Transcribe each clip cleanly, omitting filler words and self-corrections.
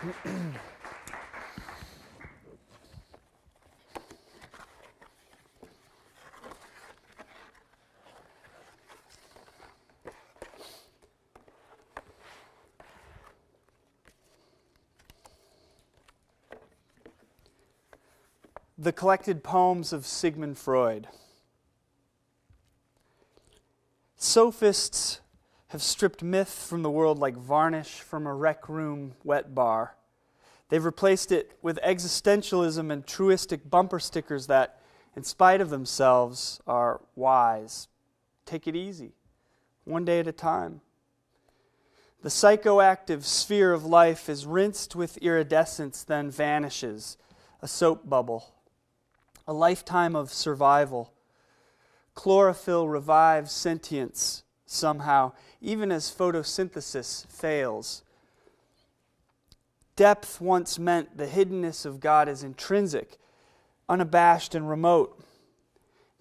The Collected Poems of Sigmund Freud. Sophists have stripped myth from the world like varnish from a rec room wet bar. They've replaced it with existentialism and truistic bumper stickers that, in spite of themselves, are wise. Take it easy, one day at a time. The psychoactive sphere of life is rinsed with iridescence, then vanishes, a soap bubble. A lifetime of survival. Chlorophyll revives sentience somehow, even as photosynthesis fails. Depth once meant the hiddenness of God is intrinsic, unabashed and remote.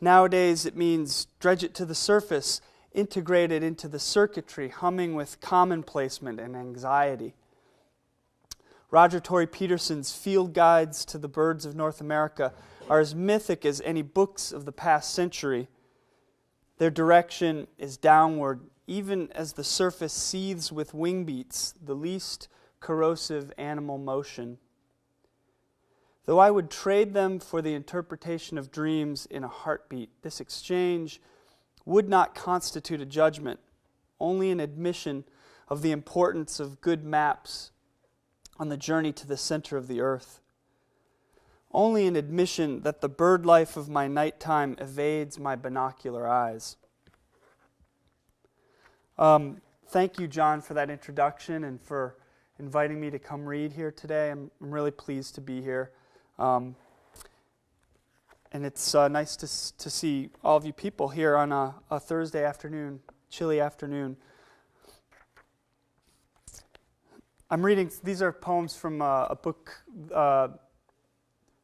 Nowadays it means dredge it to the surface, integrate it into the circuitry, humming with commonplacement and anxiety. Roger Tory Peterson's Field Guides to the Birds of North America are as mythic as any books of the past century. Their direction is downward, even as the surface seethes with wing beats, the least corrosive animal motion. Though I would trade them for the interpretation of dreams in a heartbeat, this exchange would not constitute a judgment, only an admission of the importance of good maps on the journey to the center of the earth. Only an admission that the bird life of my nighttime evades my binocular eyes. Thank you, John, for that introduction and for inviting me to come read here today. I'm really pleased to be here. And it's nice to see all of you people here on a Thursday afternoon, chilly afternoon. I'm reading, these are poems from a book,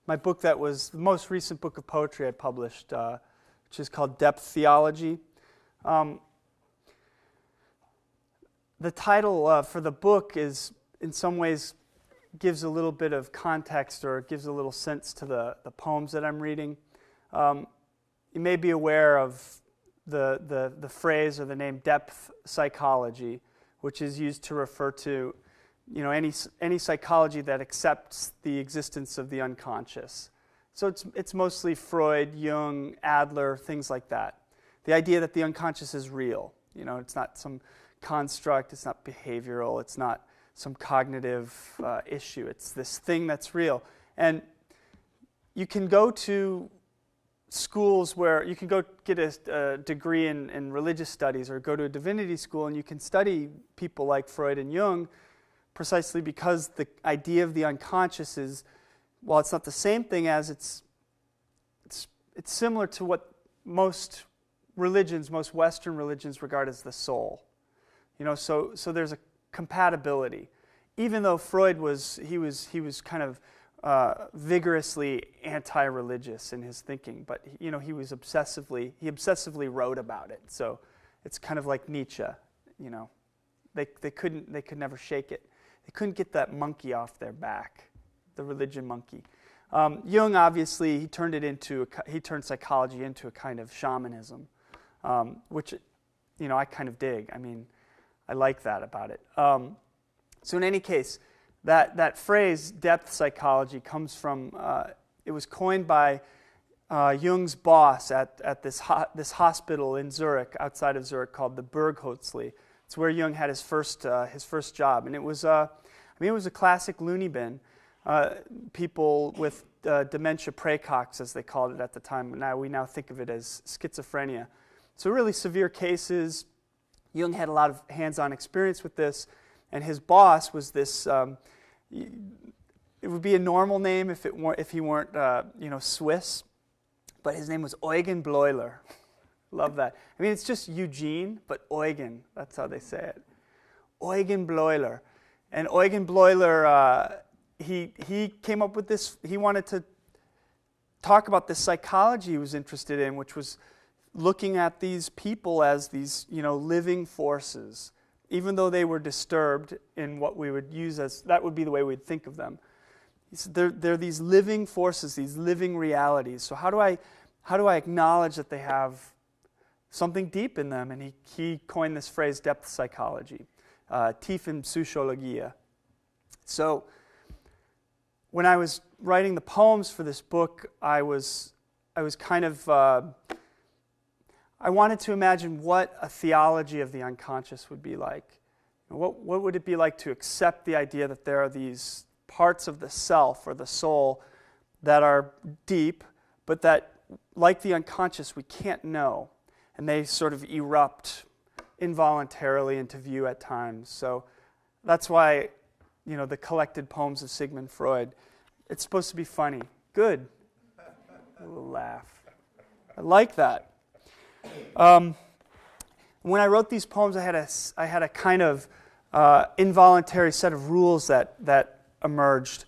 my book that was the most recent book of poetry I published, which is called Depth Theology. The title for the book is, in some ways, gives a little bit of context or gives a little sense to the poems that I'm reading. You may be aware of the phrase or the name depth psychology, which is used to refer to any psychology that accepts the existence of the unconscious. So it's mostly Freud, Jung, Adler, things like that. The idea that the unconscious is real. It's not some construct, it's not behavioral, it's not some cognitive issue. It's this thing that's real. And you can go to schools where you can go get a degree in religious studies or go to a divinity school and you can study people like Freud and Jung precisely because the idea of the unconscious is, while it's not the same thing as, it's similar to what most religions, most Western religions regard as the soul. So there's a compatibility. Even though Freud was kind of vigorously anti-religious in his thinking, but he obsessively wrote about it. So it's kind of like Nietzsche. They could never shake it. They couldn't get that monkey off their back, the religion monkey. Jung, obviously, he turned psychology into a kind of shamanism, which, I kind of dig. I mean, I like that about it. So in any case, that phrase, depth psychology, comes from, it was coined by Jung's boss at this hospital in Zurich, outside of Zurich, called the Burghölzli. It's where Jung had his first job, and it was a classic loony bin. People with dementia praecox, as they called it at the time. We now think of it as schizophrenia. So really severe cases. Jung had a lot of hands-on experience with this, and his boss was this. It would be a normal name if he weren't Swiss, but his name was Eugen Bleuler. Love that. I mean, it's just Eugene, but Eugen. That's how they say it. Eugen Bleuler. And Eugen Bleuler, he came up with this. He wanted to talk about the psychology he was interested in, which was looking at these people as these, living forces, even though they were disturbed in what we would use as, that would be the way we'd think of them. He said they're these living forces, these living realities. So how do I acknowledge that they have something deep in them? And he coined this phrase, depth psychology, tiefen Psychologie. So when I was writing the poems for this book, I was kind of, I wanted to imagine what a theology of the unconscious would be like. What would it be like to accept the idea that there are these parts of the self or the soul that are deep, but that, like the unconscious, we can't know. And they sort of erupt involuntarily into view at times. So that's why, the collected poems of Sigmund Freud, it's supposed to be funny. Good. A little laugh. I like that. When I wrote these poems, I had a kind of involuntary set of rules that emerged.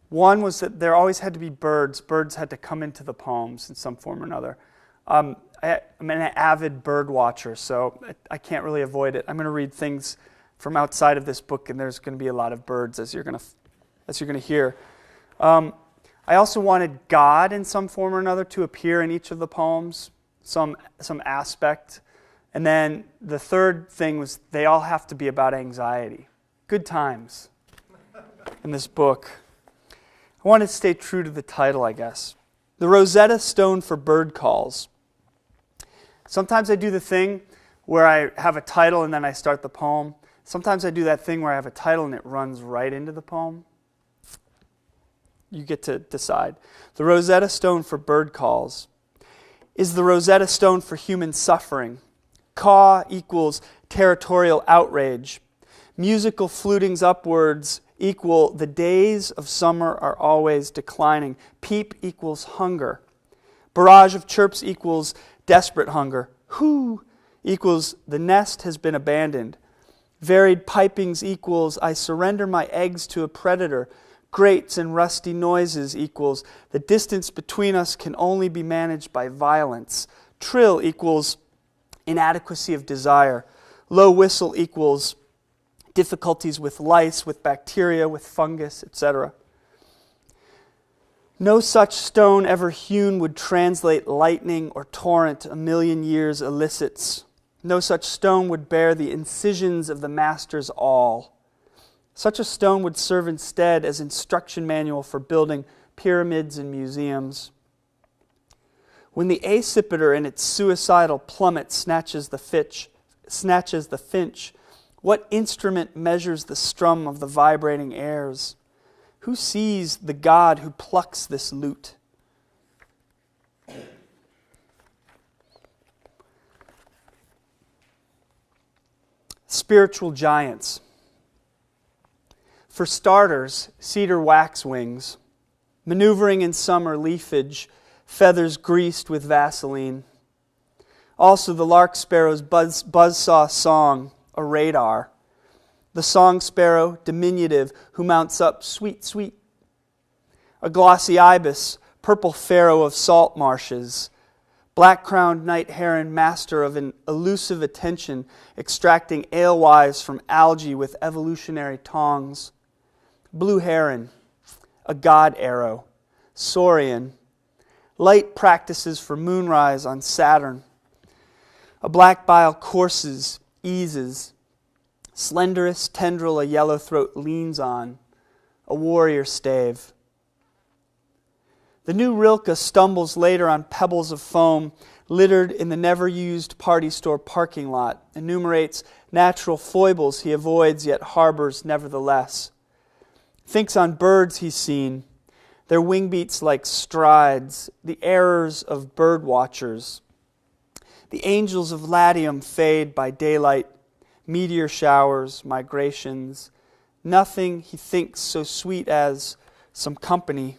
One was that there always had to be birds. Birds had to come into the poems in some form or another. I'm an avid bird watcher, so I can't really avoid it. I'm going to read things from outside of this book, and there's going to be a lot of birds, as you're going to hear. I also wanted God in some form or another to appear in each of the poems, some aspect. And then the third thing was they all have to be about anxiety. Good times in this book. I wanted to stay true to the title, I guess. The Rosetta Stone for Bird Calls. Sometimes I do the thing where I have a title and then I start the poem. Sometimes I do that thing where I have a title and it runs right into the poem. You get to decide. The Rosetta Stone for Bird Calls is the Rosetta Stone for human suffering. Caw equals territorial outrage. Musical flutings upwards equal the days of summer are always declining. Peep equals hunger. Barrage of chirps equals desperate hunger. Hoo equals the nest has been abandoned. Varied pipings equals I surrender my eggs to a predator. Grates and rusty noises equals the distance between us can only be managed by violence. Trill equals inadequacy of desire. Low whistle equals difficulties with lice, with bacteria, with fungus, etc. No such stone ever hewn would translate lightning or torrent a million years elicits. No such stone would bear the incisions of the master's awl. Such a stone would serve instead as instruction manual for building pyramids and museums. When the accipiter in its suicidal plummet snatches the finch, what instrument measures the strum of the vibrating airs? Who sees the God who plucks this lute? Spiritual giants. For starters, cedar waxwings, maneuvering in summer leafage, feathers greased with Vaseline. Also the lark sparrow's buzzsaw song, a radar. The song sparrow, diminutive, who mounts up sweet, sweet. A glossy ibis, purple pharaoh of salt marshes. Black-crowned night heron, master of an elusive attention, extracting alewives from algae with evolutionary tongs. Blue heron, a god arrow. Saurian, light practices for moonrise on Saturn. A black bile courses, eases. Slenderest tendril a yellow throat leans on. A warrior stave. The new Rilke stumbles later on pebbles of foam littered in the never-used party store parking lot, enumerates natural foibles he avoids yet harbors nevertheless. Thinks on birds he's seen, their wing beats like strides, the errors of bird watchers. The angels of Latium fade by daylight, meteor showers, migrations. Nothing he thinks so sweet as some company.